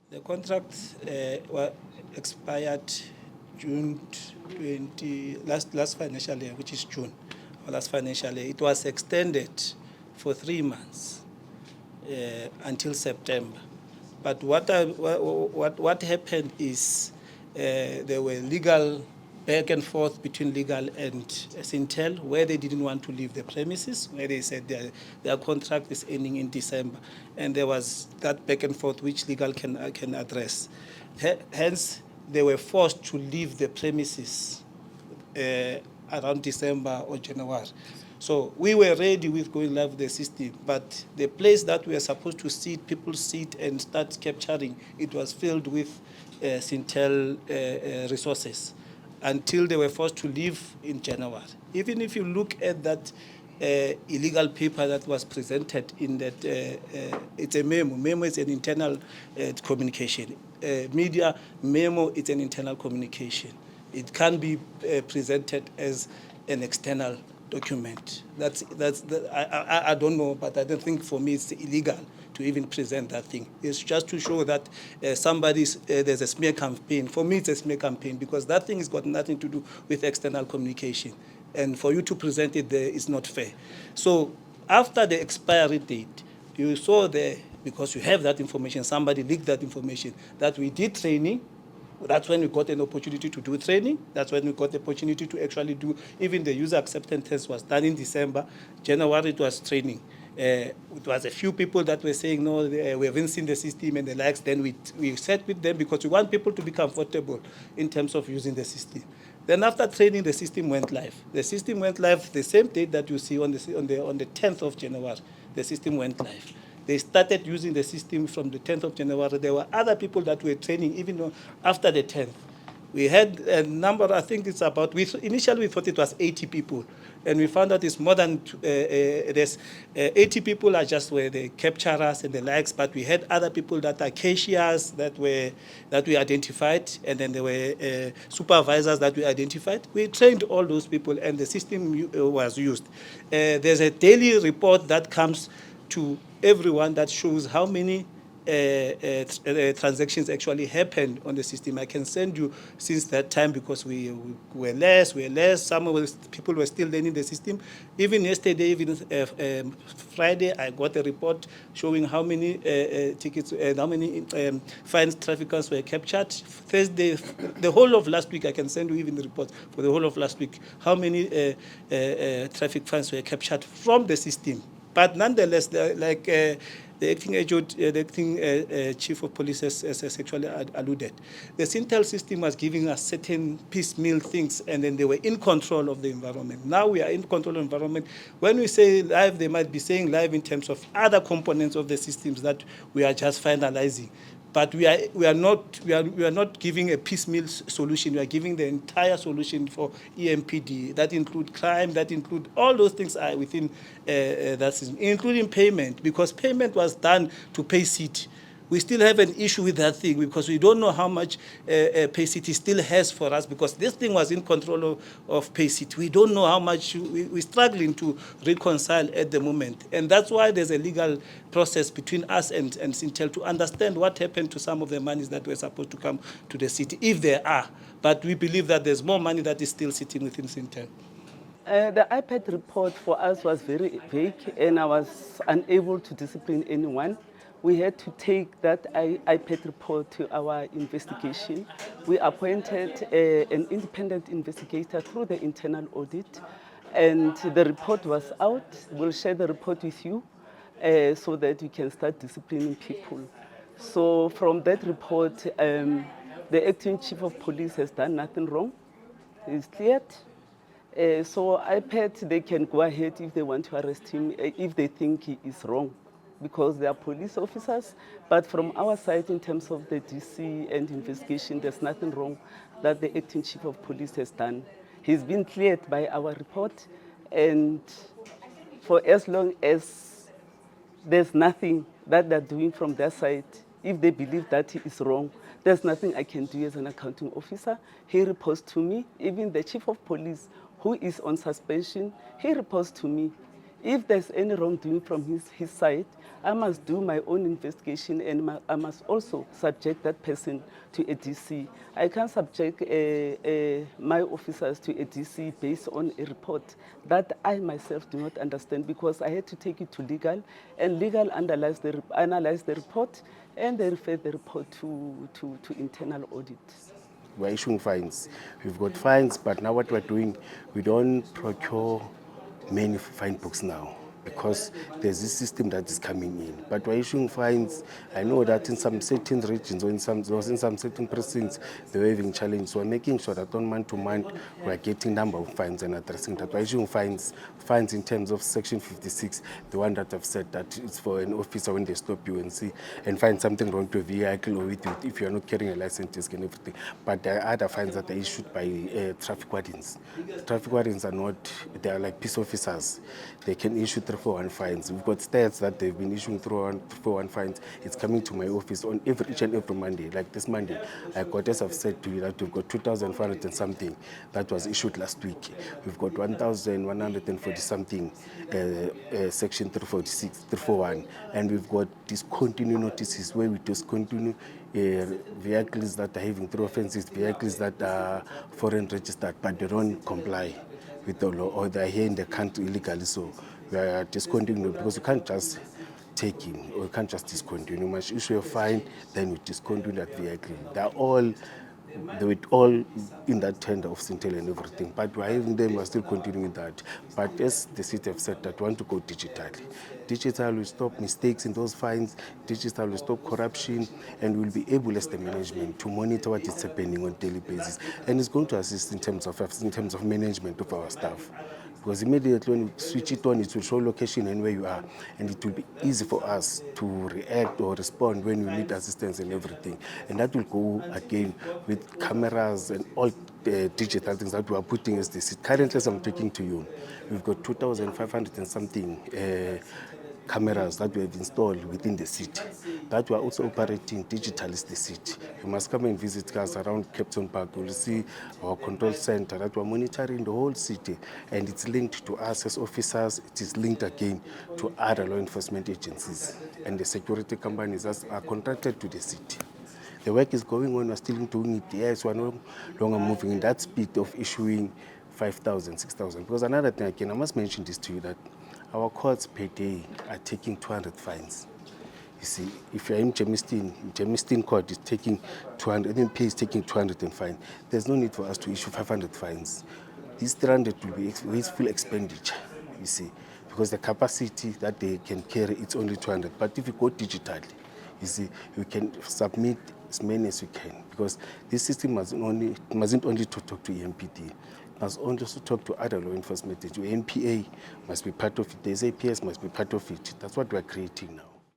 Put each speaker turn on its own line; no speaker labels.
The contract expired June 20, last financial year, which is June, or last financial year. It was extended for 3 months until September. But what happened is there were legal back and forth between legal and Syntell, where they didn't want to leave the premises, where they said their contract is ending in December. And there was that back and forth which legal can address. Hence, they were forced to leave the premises around December or January. So we were ready with going live with the system, but the place that we were supposed to sit, people sit and start capturing, it was filled with Syntell resources until they were forced to leave in January. Even if you look at that illegal paper that was presented in that, it's a memo. Memo is an internal communication. Media memo is an internal communication. It can be presented as an external document. I don't know, but I don't think for me it's illegal to even present that thing. It's just to show that there's a smear campaign. For me, it's a smear campaign because that thing has got nothing to do with external communication. And for you to present it there is not fair. So after the expiry date, you saw there, because you have that information, somebody leaked that information, that we did training. That's when we got an opportunity to do training. That's when we got the opportunity to actually do, even the user acceptance test was done in December. January, it was training. It was a few people that were saying, no, we haven't seen the system and the likes. Then we sat with them because we want people to be comfortable in terms of using the system. Then after training, the system went live. The system went live the same date that you see on the 10th of January. The system went live. They started using the system from the 10th of January. There were other people that were training even after the 10th. We had a number, I think it's about, initially we thought it was 80 people. And we found out it's more than, there's 80 people are just where they capture us and the likes, but we had other people that are cashiers that we identified, and then there were supervisors that we identified. We trained all those people and the system was used. There's a daily report that comes to everyone that shows how many transactions actually happened on the system. I can send you since that time because we were less. Some of the people were still learning the system. Even yesterday, even Friday, I got a report showing how many tickets and how many fines traffickers were captured. Thursday, the whole of last week, I can send you even the report for the whole of last week, how many traffic fines were captured from the system. But nonetheless, the acting chief of police has actually alluded, the Syntell system was giving us certain piecemeal things, and then they were in control of the environment. Now we are in control of the environment. When we say live, they might be saying live in terms of other components of the systems that we are just finalizing. But we are not giving a piecemeal solution. We are giving the entire solution for EMPD. That include crime. That include all those things are within that system, including payment, because payment was done to pay seat. We still have an issue with that thing because we don't know how much PayCity still has for us, because this thing was in control of PayCity. We don't know how much, we're struggling to reconcile at the moment. And that's why there's a legal process between us and Syntell to understand what happened to some of the monies that were supposed to come to the city, if there are. But we believe that there's more money that is still sitting within Syntell.
The iPad report for us was very vague, and I was unable to discipline anyone. We had to take that iPad report to our investigation. We appointed an independent investigator through the internal audit, and the report was out. We'll share the report with you so that you can start disciplining people. So from that report, the acting chief of police has done nothing wrong. He's cleared. So iPad, they can go ahead if they want to arrest him, if they think he is wrong, because they are police officers. But from our side, in terms of the DC and investigation, there's nothing wrong that the acting chief of police has done. He's been cleared by our report, and for as long as there's nothing that they're doing from their side, if they believe that he is wrong, there's nothing I can do as an accounting officer. He reports to me. Even the chief of police, who is on suspension, he reports to me. If there's any wrongdoing from his side, I must do my own investigation, and I must also subject that person to a DC. I can't subject my officers to a DC based on a report that I myself do not understand, because I had to take it to legal, and legal analyze the report, and they refer the report to internal audit.
We're issuing fines. We've got fines, but now what we're doing, we don't procure many fine books now, because there's this system that is coming in. But we're issuing fines. I know that in some certain regions or in some certain precincts, they're having challenges. So we're making sure that on month to month, we're getting number of fines and addressing that. We're issuing fines in terms of Section 56, the one that I've said that it's for an officer when they stop you and find something wrong to a vehicle, or with it if you're not carrying a license disc and everything. But there are other fines that are issued by traffic wardens. Traffic wardens are not, they are like peace officers. They can issue 341 fines. We've got stats that they've been issuing 341 fines. It's coming to my office on each and every Monday. Like this Monday, I got, as I've said to you, that we've got 2,500 and something that was issued last week. We've got 1,140 something Section 346, 341, and we've got discontinue notices where we discontinue vehicles that are having 3 offenses, vehicles that are foreign registered, but they don't comply with the law, or they're here in the country illegally. So we are discontinuing, because you can't just take him, or you can't just discontinue. You must issue a fine, then you discontinue that vehicle. They were all in that tender of Syntell and everything, but we're having them, we're still continuing that. But as the city have said that we want to go digitally. Digital will stop mistakes in those fines, digital will stop corruption, and we'll be able as the management to monitor what is happening on a daily basis. And it's going to assist in terms of management of our staff. Because immediately when you switch it on, it will show location and where you are. And it will be easy for us to react or respond when you need assistance and everything. And that will go again with cameras and all the digital things that we are putting as this. Currently, as I'm talking to you, we've got 2,500 and something cameras that we have installed within the city, that we are also operating digitally the city. You must come and visit us around Captain Park. You will see our control center that we are monitoring the whole city, and it's linked to us as officers. It is linked again to other law enforcement agencies, and the security companies that are contracted to the city. The work is going on, we're still doing it. Yes, we're no longer moving in that speed of issuing 5,000, 6,000. Because another thing, again, I must mention this to you, that our courts per day are taking 200 fines. You see, if you're in Germiston court is taking 200, MMP is taking 200 and fine. There's no need for us to issue 500 fines. These 300 will be wasteful expenditure, you see, because the capacity that they can carry, it's only 200. But if you go digitally, you see, you can submit as many as you can, because this system mustn't only talk to EMPD. Must also talk to other law enforcement. Your NPA must be part of it. The SAPS must be part of it. That's what we're creating now.